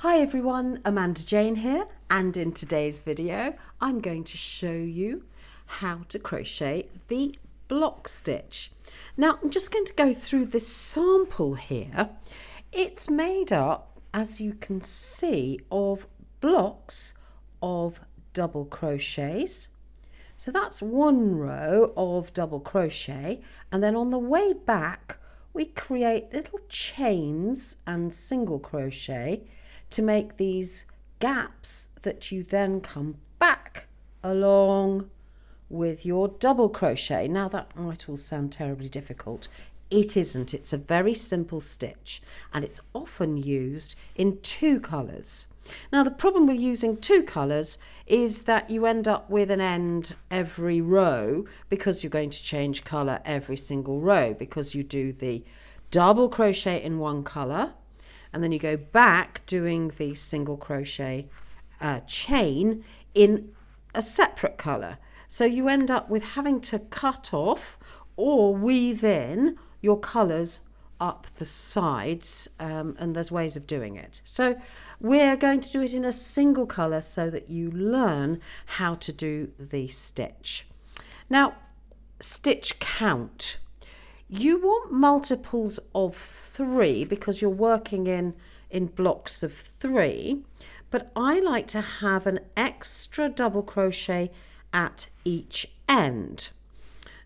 Hi everyone, Amanda Jane here, and in today's video I'm going to show you how to crochet the block stitch. Now I'm just going to go through this sample here. It's made up, as you can see, of blocks of double crochets. So that's one row of double crochet, and then on the way back we create little chains and single crochet to make these gaps that you then come back along with your double crochet. Now that might all sound terribly difficult. It isn't. It's a very simple stitch and it's often used in two colours. Now the problem with using two colours is that you end up with an end every row because you're going to change colour every single row, because you do the double crochet in one colour and then you go back doing the single crochet chain in a separate colour. So you end up with having to cut off or weave in your colours up the sides, and there's ways of doing it. So we're going to do it in a single colour so that you learn how to do the stitch. Now, stitch count. You want multiples of 3 because you're working in blocks of 3, but I like to have an extra double crochet at each end.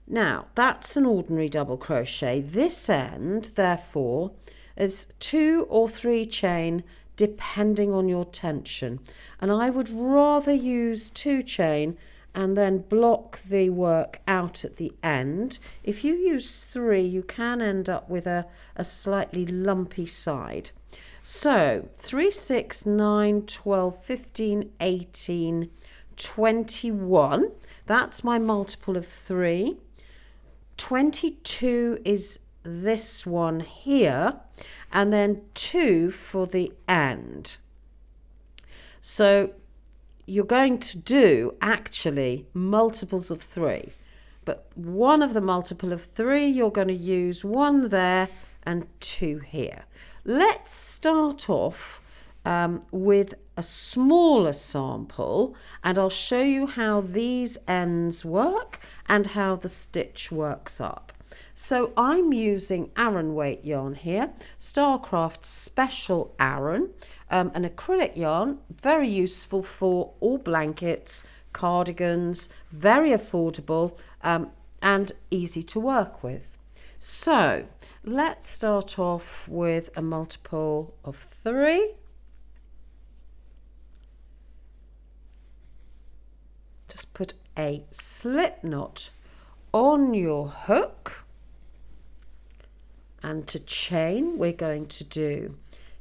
Now that's an ordinary double crochet. This end therefore is 2 or 3 chain depending on your tension, and I would rather use 2 chain and then block the work out at the end. If you use 3 you can end up with a slightly lumpy side. So 3, 6, 9, 12, 15, 18, 21, that's my multiple of 3. 22 is this one here, and then 2 for the end. So you're going to do actually multiples of 3, but one of the multiple of 3 you're going to use 1 there and 2 here. Let's start off with a smaller sample, and I'll show you how these ends work and how the stitch works up. So I'm using Aran weight yarn here, Stylecraft Special Aran, an acrylic yarn, very useful for all blankets, cardigans, very affordable and easy to work with. So let's start off with a multiple of 3. Just put a slip knot on your hook, and to chain we're going to do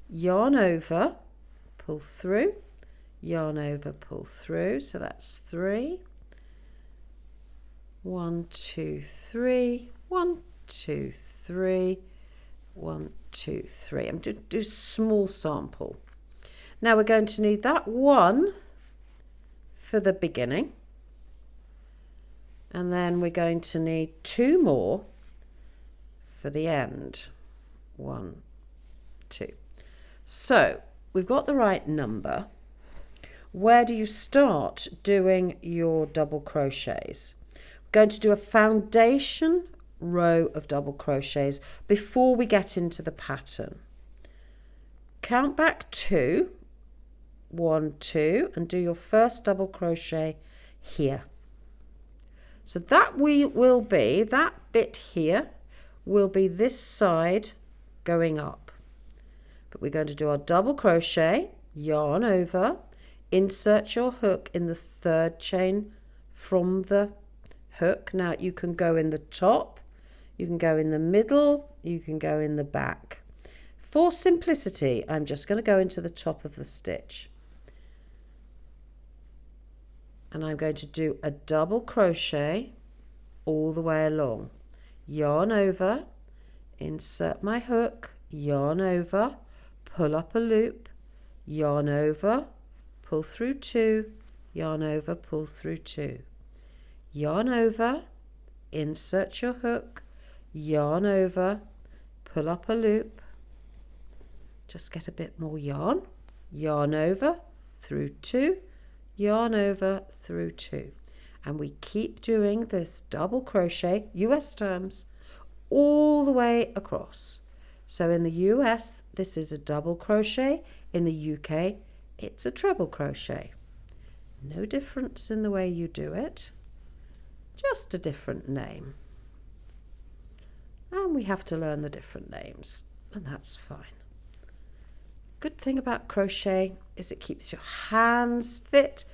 yarn over, pull through, yarn over, pull through. So that's 3, 1, 2, 3, 1, 2, 3, 1, 2, 3. I'm going to do small sample. Now we're going to need that 1 for the beginning, and then we're going to need 2 more for the end. 1, 2. So we've got the right number. Where do you start doing your double crochets? We're going to do a foundation row of double crochets before we get into the pattern. Count back 2, 1, 2, and do your first double crochet here. So that will be, that bit here will be this side going up. But we're going to do our double crochet, yarn over, insert your hook in the 3rd chain from the hook. Now you can go in the top, you can go in the middle, you can go in the back. For simplicity, I'm just going to go into the top of the stitch. And I'm going to do a double crochet all the way along. Yarn over, insert my hook, yarn over, pull up a loop, yarn over, pull through 2, yarn over, pull through 2. Yarn over, insert your hook, yarn over, pull up a loop, just get a bit more yarn, yarn over, through 2, yarn over, through 2. And we keep doing this double crochet, US terms, all the way across. So in the US, this is a double crochet. In the UK, it's a treble crochet. No difference in the way you do it, just a different name. And we have to learn the different names, and that's fine. Good thing about crochet is it keeps your hands fit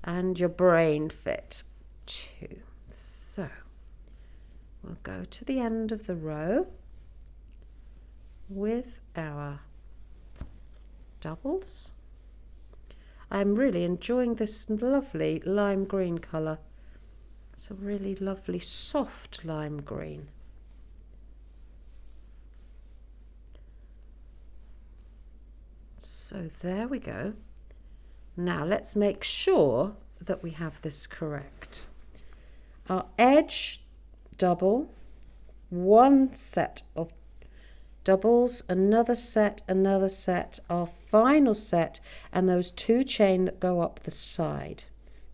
and your brain fit too. So we'll go to the end of the row with our doubles. I'm really enjoying this lovely lime green colour. It's a really lovely soft lime green. So there we go. Now let's make sure that we have this correct. Our edge double, one set of doubles, another set, our final set, and those 2 chain that go up the side.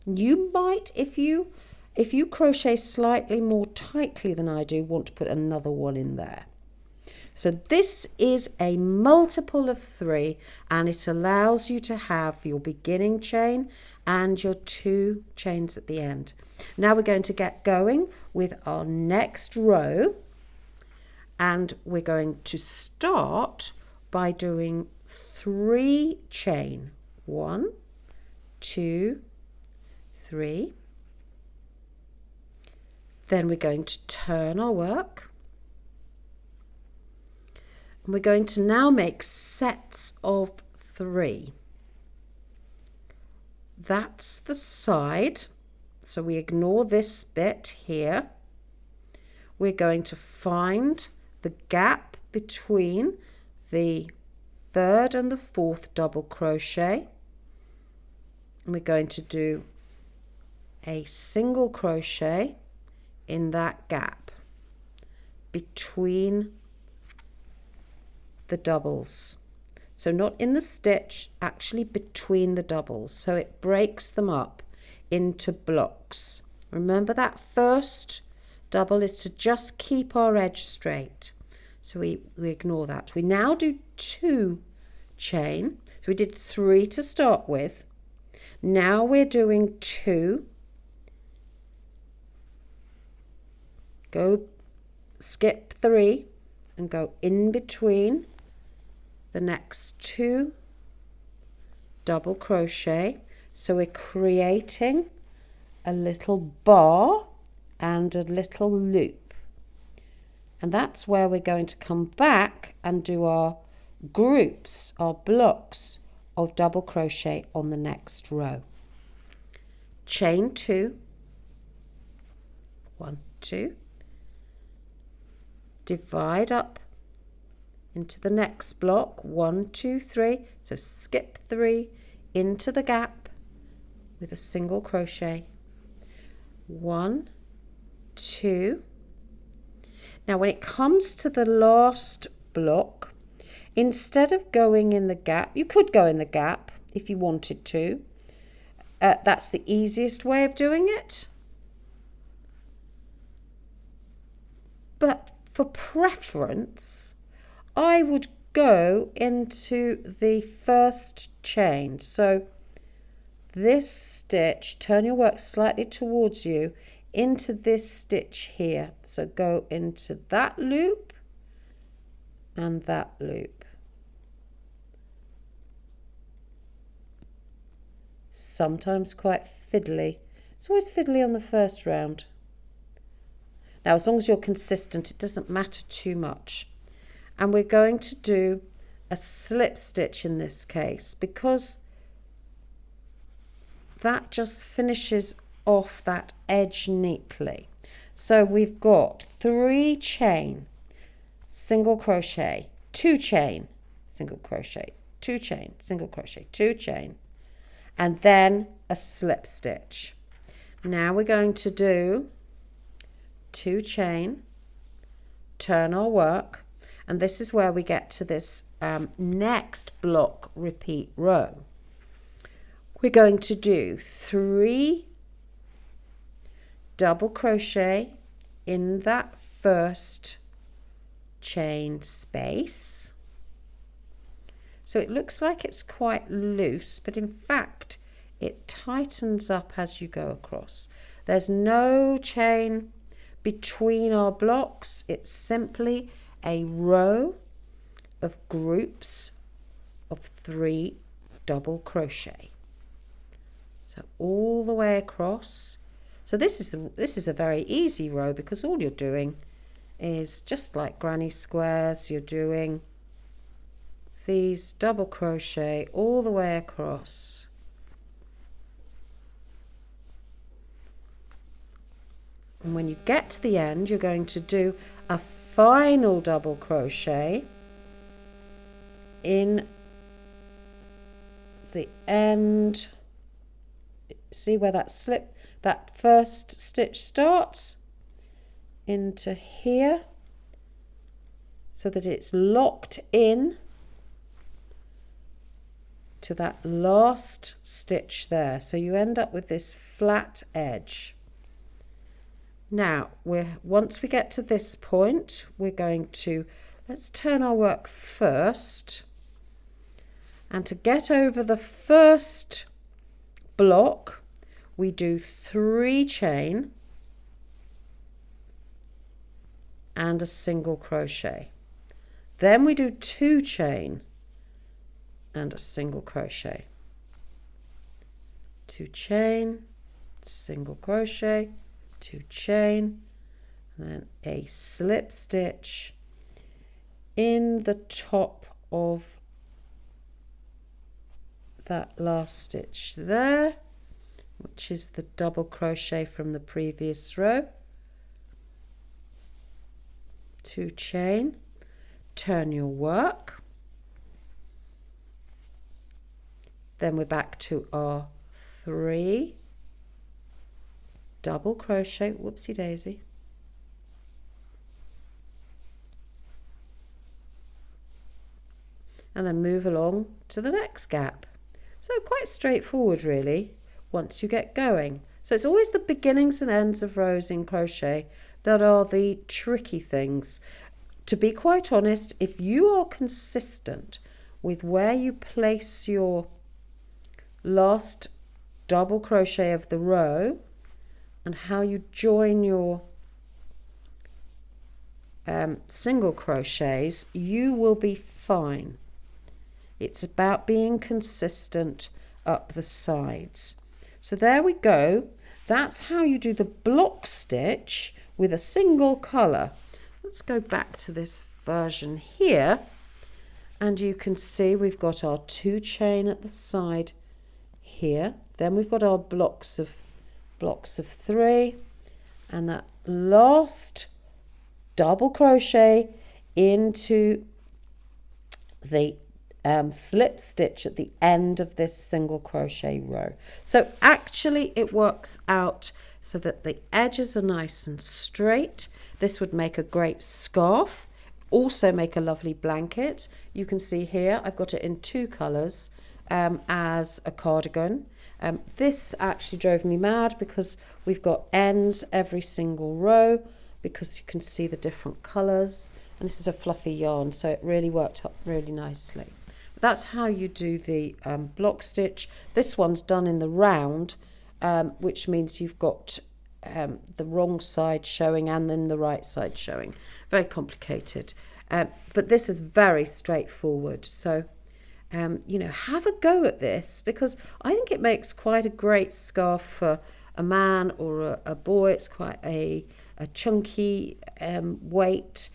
You might, if you crochet slightly more tightly than I do, want to put another one in there. So this is a multiple of 3, and it allows you to have your beginning chain and your 2 chains at the end. Now we're going to get going with our next row, and we're going to start by doing 3 chain. 1, 2, 3. Then we're going to turn our work. And we're going to now make sets of 3. That's the side, so we ignore this bit here. We're going to find the gap between the 3rd and the 4th double crochet, and we're going to do a single crochet in that gap between the doubles. So not in the stitch, actually between the doubles, so it breaks them up into blocks. Remember that first double is to just keep our edge straight, so we ignore that. We now do 2 chain, so we did 3 to start with. Now we're doing 2, go skip 3 and go in between the next 2 double crochet, so we're creating a little bar and a little loop, and that's where we're going to come back and do our groups, our blocks of double crochet on the next row. Chain 2, 1, 2, divide up into the next block, 1, 2, 3, so skip 3 into the gap with a single crochet, 1, 2. Now when it comes to the last block, instead of going in the gap, you could go in the gap if you wanted to. That's the easiest way of doing it, but for preference I would go into the first chain. So this stitch, turn your work slightly towards you, into this stitch here. So go into that loop and that loop. Sometimes quite fiddly. It's always fiddly on the first round. Now as long as you're consistent, it doesn't matter too much. And we're going to do a slip stitch in this case, because that just finishes off that edge neatly. So we've got 3 chain, single crochet, 2 chain, single crochet, 2 chain, single crochet, 2 chain, and then a slip stitch. Now we're going to do 2 chain, turn our work, And this is where we get to this next block repeat row. We're going to do 3 double crochet in that first chain space. So it looks like it's quite loose, but in fact it tightens up as you go across. There's no chain between our blocks. It's simply a row of groups of 3 double crochet. So all the way across. So this is a very easy row, because all you're doing is just like granny squares. You're doing these double crochet all the way across. And when you get to the end, you're going to do a final double crochet in the end. See where that first stitch starts into here, so that it's locked in to that last stitch there. So you end up with this flat edge. Now, once we get to this point, we're going to, let's turn our work first. And to get over the first block, we do 3 chain and a single crochet. Then we do 2 chain and a single crochet. 2 chain, single crochet, 2 chain, and then a slip stitch in the top of that last stitch there, which is the double crochet from the previous row. 2 chain, turn your work, then we're back to our 3 double crochet, whoopsie daisy, and then move along to the next gap. So quite straightforward really once you get going. So it's always the beginnings and ends of rows in crochet that are the tricky things. To be quite honest, if you are consistent with where you place your last double crochet of the row and how you join your single crochets, you will be fine. It's about being consistent up the sides. So there we go. That's how you do the block stitch with a single colour. Let's go back to this version here, and you can see we've got our 2 chain at the side here. Then we've got our blocks of 3, and that last double crochet into the slip stitch at the end of this single crochet row. So actually it works out so that the edges are nice and straight. This would make a great scarf, also make a lovely blanket. You can see here I've got it in 2 colours as a cardigan. This actually drove me mad because we've got ends every single row, because you can see the different colours, and this is a fluffy yarn, so it really worked up really nicely. That's how you do the block stitch. This one's done in the round, which means you've got the wrong side showing and then the right side showing. Very complicated, but this is very straightforward. So you know, have a go at this, because I think it makes quite a great scarf for a man or a boy. It's quite a chunky weight.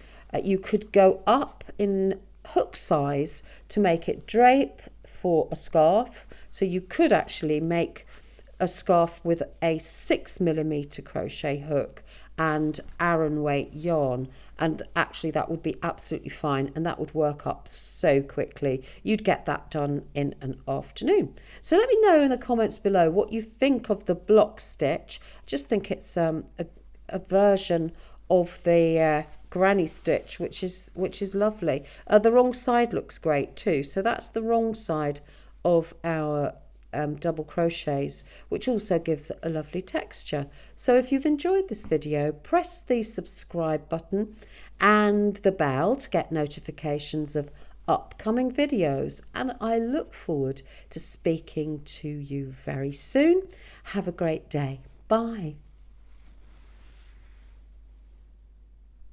You could go up in hook size to make it drape for a scarf. So you could actually make a scarf with a 6mm crochet hook and Aran weight yarn, and actually that would be absolutely fine, and that would work up so quickly. You'd get that done in an afternoon. So let me know in the comments below what you think of the block stitch. I just think it's a version of the granny stitch, which is lovely. The wrong side looks great too. So that's the wrong side of our double crochets, which also gives a lovely texture. So if you've enjoyed this video, press the subscribe button and the bell to get notifications of upcoming videos, and I look forward to speaking to you very soon. Have a great day. Bye.